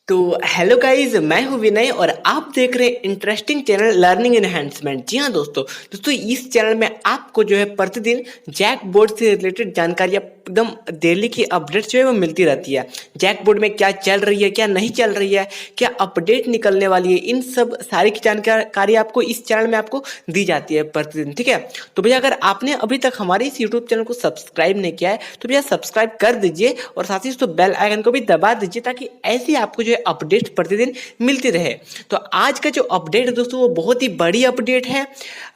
तो hello guys, मैं हूं विनय और आप देख रहे हैं इंटरेस्टिंग चैनल लर्निंग एनहांसमेंट। जी हाँ दोस्तों इस चैनल में आपको जो है प्रतिदिन जैक बोर्ड से रिलेटेड जानकारियाँ एकदम डेली की अपडेट्स जो है वो मिलती रहती है। जैक बोर्ड में क्या चल रही है, क्या नहीं चल रही है, क्या अपडेट निकलने वाली है, इन सब सारी की जानकारी आपको इस चैनल में आपको दी जाती है प्रतिदिन। ठीक है, तो भैया अगर आपने अभी तक हमारे इस यूट्यूब चैनल को सब्सक्राइब नहीं किया है तो भैया सब्सक्राइब कर दीजिए और साथ ही तो बेल आइकन को भी दबा दीजिए ताकि ऐसे आपको जो है अपडेट प्रतिदिन मिलती रहे। तो आज का जो अपडेट है दोस्तों वो बहुत ही बड़ी अपडेट है।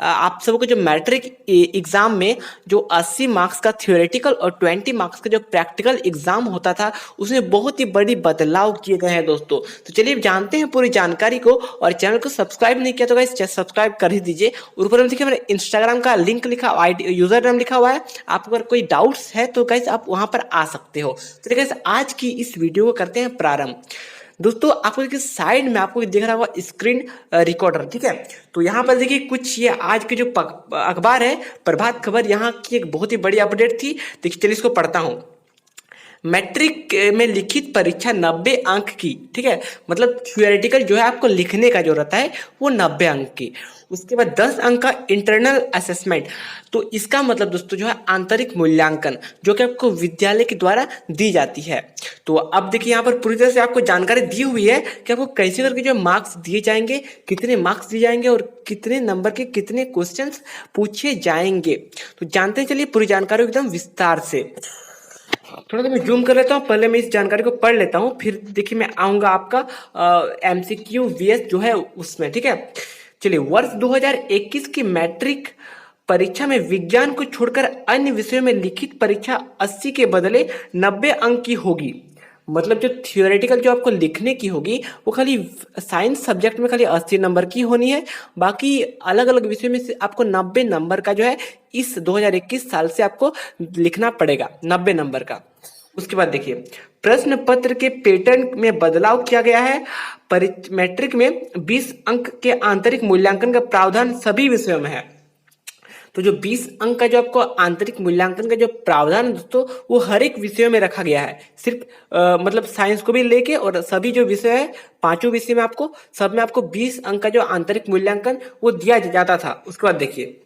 आप सबको जो मैट्रिक एग्जाम में जो 80 मार्क्स का थ्योरेटिकल और 20 मार्क्स का जो प्रैक्टिकल एग्जाम होता था उसमें बहुत ही बड़ी बदलाव किए गए हैं दोस्तों। तो चलिए जानते हैं पूरी जानकारी को। और चैनल को सब्सक्राइब नहीं किया तो गाइस सब्सक्राइब कर ही दीजिए। ऊपर में देखिए मेरे इंस्टाग्राम का लिंक लिखा, आईडी यूजर नेम लिखा हुआ है। आपको अगर कोई डाउट्स है तो गाइस आप वहां पर आ सकते हो। तो गाइस आज की इस वीडियो को करते हैं प्रारंभ। दोस्तों आपको देखिए साइड में आपको दिख रहा होगा स्क्रीन रिकॉर्डर। ठीक है, तो यहाँ पर देखिए कुछ ये आज के जो अखबार है प्रभात खबर, यहाँ की एक बहुत ही बड़ी अपडेट थी। देखिए चलिए इसको पढ़ता हूँ। मैट्रिक में लिखित परीक्षा 90 अंक की। ठीक है, मतलब थ्योरेटिकल जो है आपको लिखने का जो रहता है वो 90 अंक की। उसके बाद 10 अंक का इंटरनल असेसमेंट। तो इसका मतलब दोस्तों जो है आंतरिक मूल्यांकन जो कि आपको विद्यालय के द्वारा दी जाती है। तो अब देखिए यहाँ पर पूरी तरह से आपको जानकारी दी हुई है कि आपको कैसे करके जो मार्क्स दिए जाएंगे, कितने मार्क्स दिए जाएंगे और कितने नंबर के कितने क्वेश्चंस पूछे जाएंगे। तो जानते हैं चलिए पूरी जानकारी एकदम विस्तार से। थोड़ा सा मैं जूम कर लेता हूँ, पहले मैं इस जानकारी को पढ़ लेता हूँ, फिर देखिए मैं आऊंगा आपका एमसीक्यू वीएस जो है उसमें। ठीक है, चलिए वर्ष 2021 की मैट्रिक परीक्षा में विज्ञान को छोड़कर अन्य विषयों में लिखित परीक्षा 80 के बदले 90 अंक की होगी। मतलब जो थियोरेटिकल जो आपको लिखने की होगी वो खाली साइंस सब्जेक्ट में खाली 80 नंबर की होनी है। बाकी अलग अलग विषयों में से आपको 90 नंबर का जो है इस 2021 साल से आपको लिखना पड़ेगा, 90 नंबर का। उसके बाद देखिए प्रश्न पत्र के पैटर्न में बदलाव किया गया है। मैट्रिक में 20 अंक के आंतरिक मूल्यांकन का प्रावधान सभी विषयों में है। तो जो 20 अंक का जो आपको आंतरिक मूल्यांकन का जो प्रावधान है दोस्तों वो हर एक विषयों में रखा गया है। सिर्फ मतलब साइंस को भी लेके और सभी जो विषय है पांचों विषय में आपको सब में आपको 20 अंक का जो आंतरिक मूल्यांकन वो दिया जाता था। उसके बाद देखिए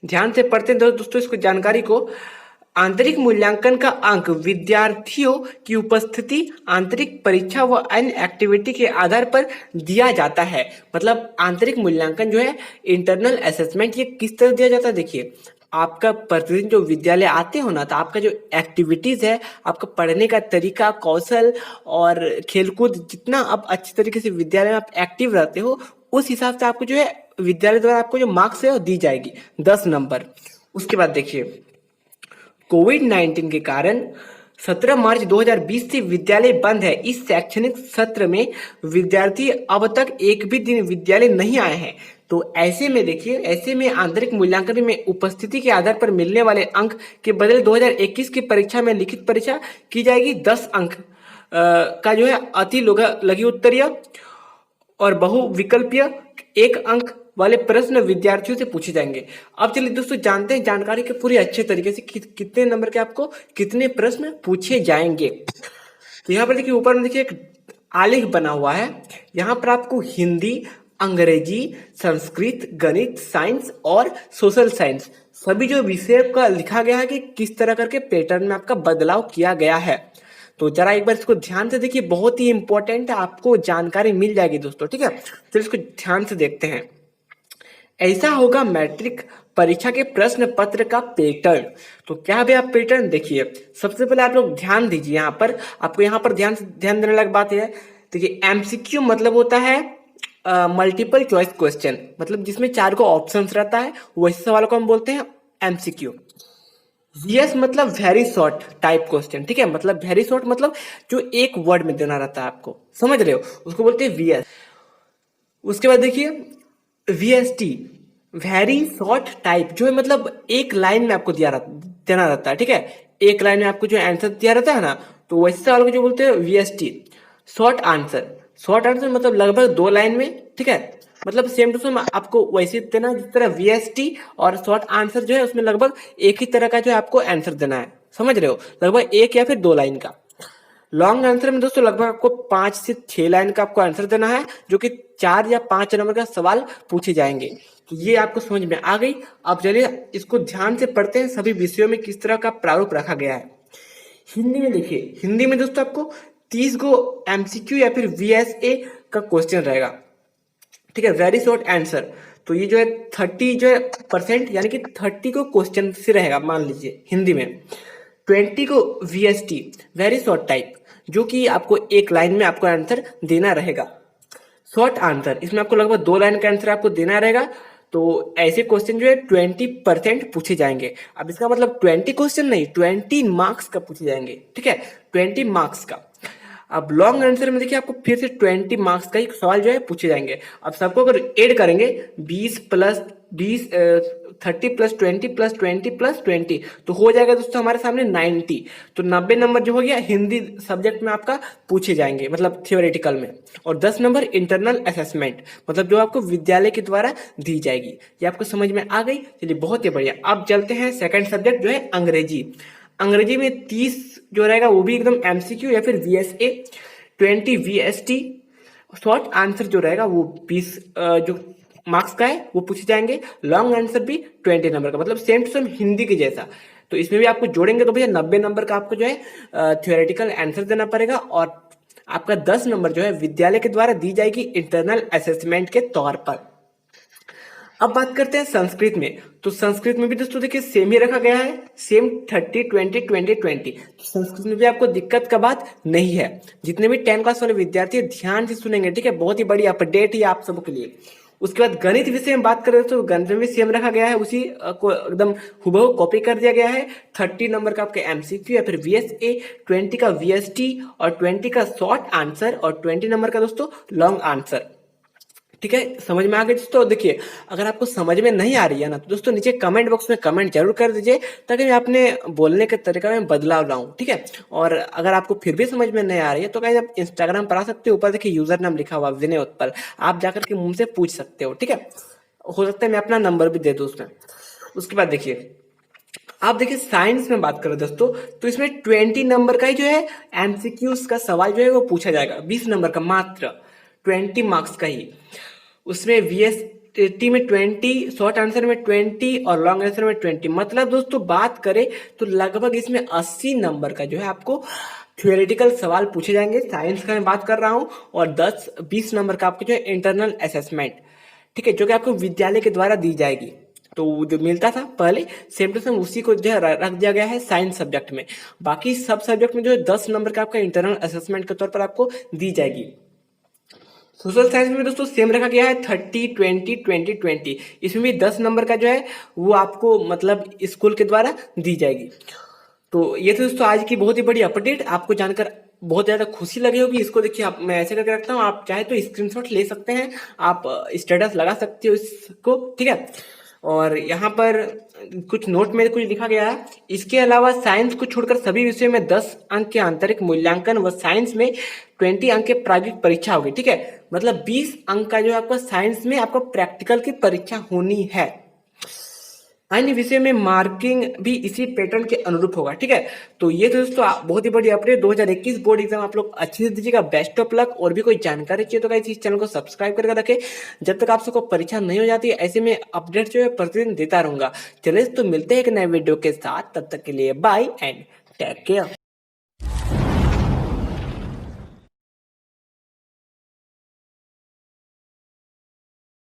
ध्यान से पढ़ते हैं दोस्तों इसको जानकारी को। आंतरिक मूल्यांकन का अंक विद्यार्थियों की उपस्थिति, आंतरिक परीक्षा व अन्य एक्टिविटी के आधार पर दिया जाता है। मतलब आंतरिक मूल्यांकन जो है इंटरनल असेसमेंट ये किस तरह दिया जाता है। देखिए आपका प्रतिदिन जो विद्यालय आते हो ना तो आपका जो एक्टिविटीज है, आपका पढ़ने का तरीका, कौशल और खेलकूद, जितना आप अच्छी तरीके से विद्यालय में आप एक्टिव रहते हो उस हिसाब से आपको जो है विद्यालय द्वारा आपको जो मार्क्स है वो दी जाएगी 10 नंबर। उसके बाद देखिए कोविड-19 के कारण 17 मार्च 2020 से विद्यालय बंद है। इस शैक्षणिक सत्र में विद्यार्थी अब तक एक भी दिन विद्यालय नहीं आए हैं। तो ऐसे में देखिए, ऐसे में आंतरिक मूल्यांकन में उपस्थिति के आधार पर मिलने वाले अंक के बदले 2021 की परीक्षा में लिखित परीक्षा की जाएगी। 10 अंक का जो है अति लघु उत्तरीय और बहुविकल्पीय 1 अंक वाले प्रश्न विद्यार्थियों से पूछे जाएंगे। अब चलिए दोस्तों जानते हैं जानकारी के पूरी अच्छे तरीके से कितने नंबर के आपको कितने प्रश्न पूछे जाएंगे। तो यहाँ पर देखिए ऊपर में देखिए एक आलेख बना हुआ है। यहाँ पर आपको हिंदी, अंग्रेजी, संस्कृत, गणित, साइंस और सोशल साइंस सभी जो विषय का लिखा गया है कि किस तरह करके पैटर्न में आपका बदलाव किया गया है। तो जरा एक बार इसको ध्यान से देखिए, बहुत ही इंपॉर्टेंट है, आपको जानकारी मिल जाएगी दोस्तों। ठीक है, चलिए इसको ध्यान से देखते हैं। ऐसा होगा मैट्रिक परीक्षा के प्रश्न पत्र का पैटर्न। तो क्या भी आप पैटर्न देखिए, सबसे पहले आप लोग ध्यान दीजिए। यहाँ पर आपको यहाँ पर ध्यान देने लायक बात है। देखिए एमसीक्यू मतलब होता है मल्टीपल चॉइस क्वेश्चन, मतलब जिसमें 4 को ऑप्शंस रहता है, वैसे सवालों को हम बोलते हैं एमसीक्यू। वीएस मतलब वेरी शॉर्ट टाइप क्वेश्चन। ठीक है, मतलब वेरी शॉर्ट मतलब जो एक वर्ड में देना रहता है, आपको समझ रहे हो, उसको बोलते हैं वीएस। उसके बाद देखिए वीएसटी वेरी शॉर्ट टाइप जो है मतलब एक लाइन में आपको देना रहता है। ठीक है, एक लाइन में आपको जो आंसर दिया रहता है ना, तो वैसे सवाल को जो बोलते हैं VST short answer. Short answer मतलब लगभग 2 लाइन में। ठीक है, मतलब सेम टू सेम आपको वैसे देना जिस तरह वीएसटी और शॉर्ट आंसर जो है उसमें लगभग एक ही तरह का जो है आपको आंसर देना है। समझ रहे हो, लगभग 1 या फिर 2 लाइन का। लॉन्ग आंसर में दोस्तों लगभग आपको 5 से 6 लाइन का आपको आंसर देना है, जो कि 4 या 5 नंबर का सवाल पूछे जाएंगे। तो ये आपको समझ में आ गई। अब चलिए इसको ध्यान से पढ़ते हैं, सभी विषयों में किस तरह का प्रारूप रखा गया है। हिंदी में देखिए, हिंदी में दोस्तों आपको 30 गो एमसीक्यू या फिर वीएसए का क्वेश्चन रहेगा, ठीक है, वेरी शॉर्ट आंसर। तो ये जो है 30 जो है परसेंट, यानी कि 30 को क्वेश्चन से रहेगा मान लीजिए हिंदी में। 20 को वीएसटी, वेरी शॉर्ट टाइप, जो कि आपको एक लाइन में आपको आंसर देना रहेगा। शॉर्ट आंसर, इसमें आपको लगभग 2 लाइन का आंसर आपको देना रहेगा। तो ऐसे क्वेश्चन जो है 20% पूछे जाएंगे। अब इसका मतलब 20 क्वेश्चन नहीं, 20 मार्क्स का पूछे जाएंगे, ठीक है, 20 मार्क्स का। अब लॉन्ग आंसर में देखिए आपको फिर से 20 मार्क्स का एक सवाल जो है पूछे जाएंगे। अब सबको अगर ऐड करेंगे 20 प्लस 20 30 प्लस 20 प्लस 20 प्लस 20, तो हो जाएगा दोस्तों हमारे सामने 90। तो 90 नंबर जो हो गया हिंदी सब्जेक्ट में आपका पूछे जाएंगे, मतलब थियोरेटिकल में। और 10 नंबर इंटरनल असेसमेंट, मतलब जो आपको विद्यालय के द्वारा दी जाएगी। ये आपको समझ में आ गई, चलिए बहुत ही बढ़िया। अब चलते हैं सेकंड सब्जेक्ट जो है अंग्रेजी। अंग्रेजी में 30 जो रहेगा वो भी एकदम एमसीक्यू या फिर वीएसए, 20 वीएसटी। शॉर्ट आंसर जो रहेगा वो 20 जो मार्क्स का है वो पूछे जाएंगे। लॉन्ग आंसर भी 20 नंबर का, मतलब सेम टू सेम हिंदी के जैसा। तो इसमें भी आपको जोड़ेंगे तो भैया 90 नंबर का आपको जो है थियोरेटिकल आंसर देना पड़ेगा, और आपका 10 नंबर जो है विद्यालय के द्वारा दी जाएगी इंटरनल असेसमेंट के तौर पर। अब बात करते हैं संस्कृत में। तो संस्कृत में भी दोस्तों देखिए सेम ही रखा गया है, सेम 30 20 20 20। तो संस्कृत में भी आपको दिक्कत का बात नहीं है। जितने भी 10 क्लास वाले विद्यार्थी ध्यान से सुनेंगे, ठीक है, बहुत ही बड़ी अपडेट है आप सबके लिए। उसके बाद गणित विषय में बात करें तो गणित में भी सेम रखा गया है, उसी को एकदम हुबहू कॉपी कर दिया गया है। 30 नंबर का आपके एमसीक्यू या फिर वीएसए, 20 का वीएसटी और 20 का शॉर्ट आंसर और 20 नंबर का दोस्तों लॉन्ग आंसर। ठीक है, समझ में आ गया दोस्तों। देखिए अगर आपको समझ में नहीं आ रही है ना, तो दोस्तों नीचे कमेंट बॉक्स में कमेंट जरूर कर दीजिए, ताकि मैं अपने बोलने के तरीका में बदलाव लाऊं, ठीक है। और अगर आपको फिर भी समझ में नहीं आ रही है तो गाइस आप इंस्टाग्राम पर आ सकते हो, ऊपर देखिए यूजर नाम लिखा हुआ विनय उत्पल, आप जाकर के मुझसे पूछ सकते हो, ठीक है। हो सकता है मैं अपना नंबर भी दे दूं उसमें। उसके बाद देखिए आप देखिए साइंस में बात करें दोस्तों, तो इसमें 20 नंबर का ही जो है एमसीक्यूज का सवाल जो है वो पूछा जाएगा, 20 नंबर का मात्र, 20 मार्क्स का ही। उसमें वीएसटी में 20, शॉर्ट आंसर में 20 और लॉन्ग आंसर में 20। मतलब दोस्तों बात करें तो लगभग इसमें 80 नंबर का जो है आपको थियोरेटिकल सवाल पूछे जाएंगे, साइंस का मैं बात कर रहा हूं। और 10-20 नंबर का आपको जो है इंटरनल असेसमेंट, ठीक है, जो कि आपको विद्यालय के द्वारा दी जाएगी। तो जो मिलता था पहले सेम टू सेम उसी को जो है रख दिया गया है साइंस सब्जेक्ट में। बाकी सब सब्जेक्ट में जो है 10 नंबर का आपका इंटरनल असेसमेंट के तौर पर आपको दी जाएगी। सोशल साइंस में दोस्तों सेम रखा गया है 30 20 20 20। इसमें भी 10 नंबर का जो है वो आपको मतलब स्कूल के द्वारा दी जाएगी। तो ये तो दोस्तों आज की बहुत ही बड़ी अपडेट, आपको जानकर बहुत ज्यादा खुशी लगी होगी। इसको देखिए आप, मैं ऐसे करके रखता हूँ, आप चाहे तो स्क्रीनशॉट ले सकते हैं, आप स्टेटस लगा सकते हो इसको, ठीक है। और यहाँ पर कुछ नोट में कुछ लिखा गया है। इसके अलावा साइंस को छोड़कर सभी विषयों में 10 अंक के आंतरिक मूल्यांकन व साइंस में 20 अंक के प्रायोगिक परीक्षा होगी, ठीक है। मतलब 20 अंक का जो आपका साइंस में आपको प्रैक्टिकल की परीक्षा होनी है। अन्य विषय में मार्किंग भी इसी पैटर्न के अनुरूप होगा, ठीक है। तो ये तो दोस्तों बहुत ही बड़ी अपडेट 2021 बोर्ड एग्जाम आप लोग अच्छे से दीजिएगा, बेस्ट ऑफ लक। और भी कोई जानकारी चाहिए तो गाइस इस चैनल को सब्सक्राइब करके रखें, जब तक आप सबको परीक्षा नहीं हो जाती ऐसे में अपडेट जो है प्रतिदिन देता रहूंगा। चलिए तो मिलते हैं एक नए वीडियो के साथ, तब तक के लिए बाय एंड टेक केयर।